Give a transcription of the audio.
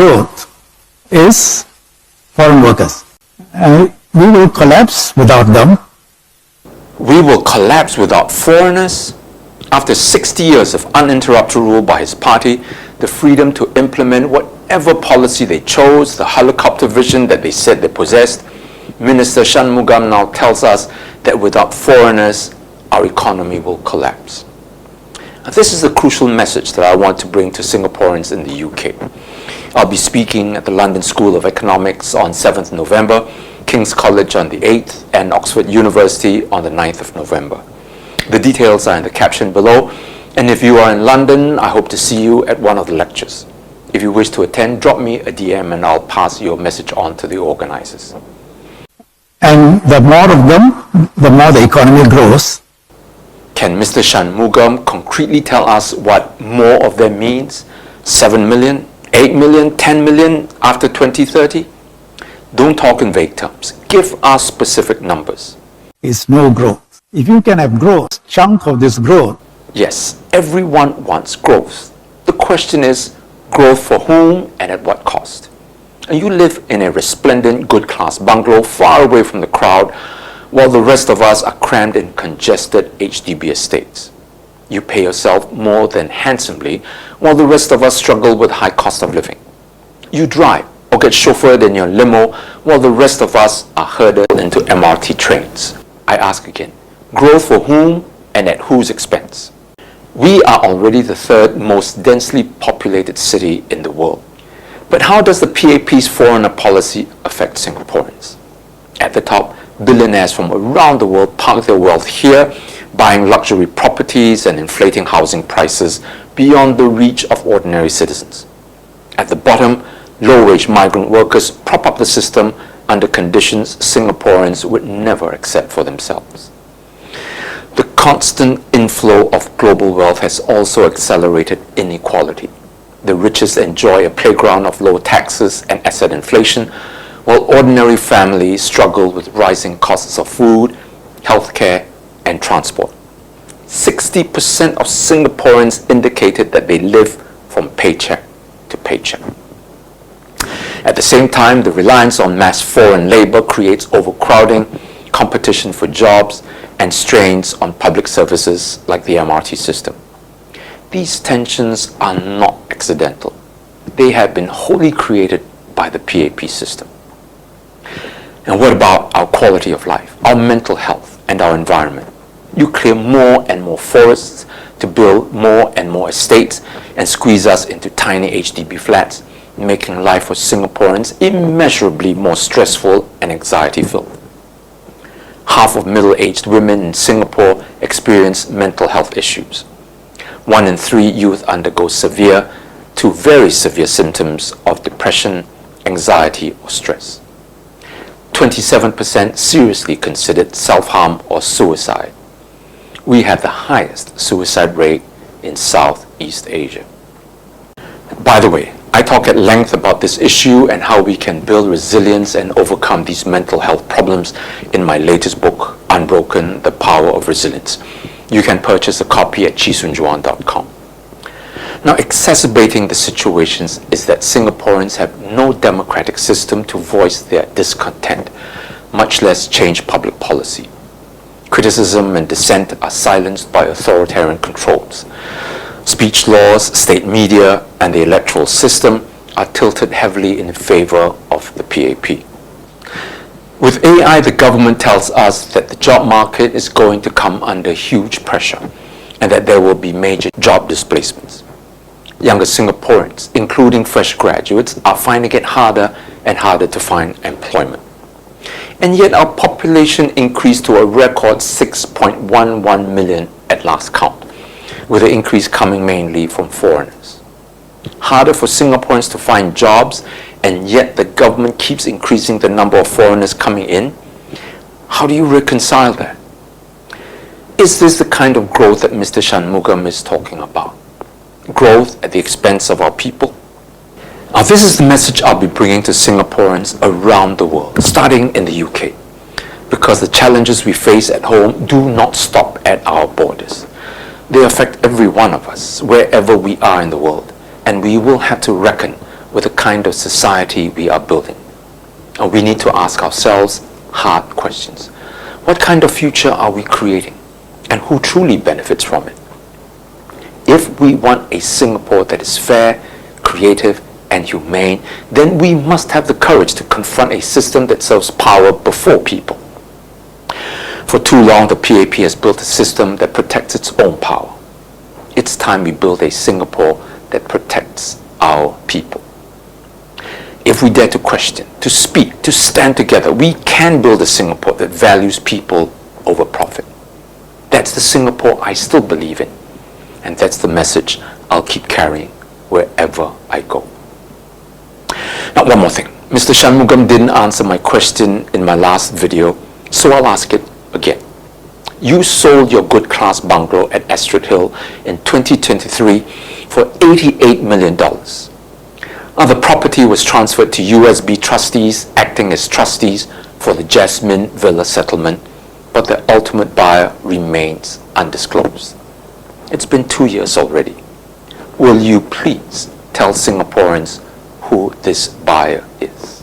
growth is foreign workers. We will collapse without them. We will collapse without foreigners. After 60 years of uninterrupted rule by his party, the freedom to implement whatever policy they chose, the helicopter vision that they said they possessed, Minister Shanmugam now tells us that without foreigners, our economy will collapse. Now, this is a crucial message that I want to bring to Singaporeans in the UK. I'll be speaking at the London School of Economics on 7th November, King's College on the 8th, and Oxford University on the 9th of November. The details are in the caption below, and if you are in London, I hope to see you at one of the lectures. If you wish to attend, drop me a DM and I'll pass your message on to the organizers. And the more of them, the more the economy grows. Can Mr. Shanmugam concretely tell us what more of them means? 7 million, 8 million, 10 million after 2030? Don't talk in vague terms. Give us specific numbers. Is no growth. If you can have growth, chunk of this growth. Yes, everyone wants growth. The question is, growth for whom and at what cost? And you live in a resplendent, good-class bungalow far away from the crowd, while the rest of us are crammed in congested HDB estates. You pay yourself more than handsomely, while the rest of us struggle with high cost of living. You drive or get chauffeured in your limo, while the rest of us are herded into MRT trains. I ask again, growth for whom and at whose expense? We are already the third most densely populated city in the world. But how does the PAP's foreigner policy affect Singaporeans? At the top, billionaires from around the world park their wealth here, buying luxury properties and inflating housing prices beyond the reach of ordinary citizens. At the bottom, low-wage migrant workers prop up the system under conditions Singaporeans would never accept for themselves. The constant inflow of global wealth has also accelerated inequality. The richest enjoy a playground of low taxes and asset inflation, while ordinary families struggle with rising costs of food, healthcare, and transport. 60% of Singaporeans indicated that they live from paycheck to paycheck. At the same time, the reliance on mass foreign labor creates overcrowding, competition for jobs, and strains on public services like the MRT system. These tensions are not accidental. They have been wholly created by the PAP system. And what about our quality of life, our mental health, and our environment? You clear more and more forests to build more and more estates and squeeze us into tiny HDB flats, making life for Singaporeans immeasurably more stressful and anxiety-filled. Half of middle-aged women in Singapore experience mental health issues. 1 in 3 youth undergo severe to very severe symptoms of depression, anxiety, or stress. 27% seriously considered self-harm or suicide. We have the highest suicide rate in Southeast Asia. By the way, I talk at length about this issue and how we can build resilience and overcome these mental health problems in my latest book, Unbroken: The Power of Resilience. You can purchase a copy at cheesoonjuan.com. Now, exacerbating the situations is that Singaporeans have no democratic system to voice their discontent, much less change public policy. Criticism and dissent are silenced by authoritarian controls. Speech laws, state media, and the electoral system are tilted heavily in favor of the PAP. With AI, the government tells us that the job market is going to come under huge pressure and that there will be major job displacements. Younger Singaporeans, including fresh graduates, are finding it harder and harder to find employment. And yet our population increased to a record 6.11 million at last count, with the increase coming mainly from foreigners. Harder for Singaporeans to find jobs, and yet the government keeps increasing the number of foreigners coming in. How do you reconcile that? Is this the kind of growth that Mr. Shanmugam is talking about? Growth at the expense of our people? Now, this is the message I'll be bringing to Singaporeans around the world, starting in the UK, because the challenges we face at home do not stop at our borders. They affect every one of us, wherever we are in the world, and we will have to reckon with the kind of society we are building. And we need to ask ourselves hard questions. What kind of future are we creating? And who truly benefits from it? If we want a Singapore that is fair, creative, and humane, then we must have the courage to confront a system that serves power before people. For too long, the PAP has built a system that protects its own power. It's time we build a Singapore that protects our people. If we dare to question, to speak, to stand together, we can build a Singapore that values people over profit. That's the Singapore I still believe in, and that's the message I'll keep carrying wherever I go. Now, one more thing. Mr. Shanmugam didn't answer my question in my last video, so I'll ask it again. You sold your good class bungalow at Astrid Hill in 2023 for $88 million. Now, the property was transferred to USB trustees acting as trustees for the Jasmine Villa settlement, but the ultimate buyer remains undisclosed. It's been 2 years already. Will you please tell Singaporeans who this buyer is?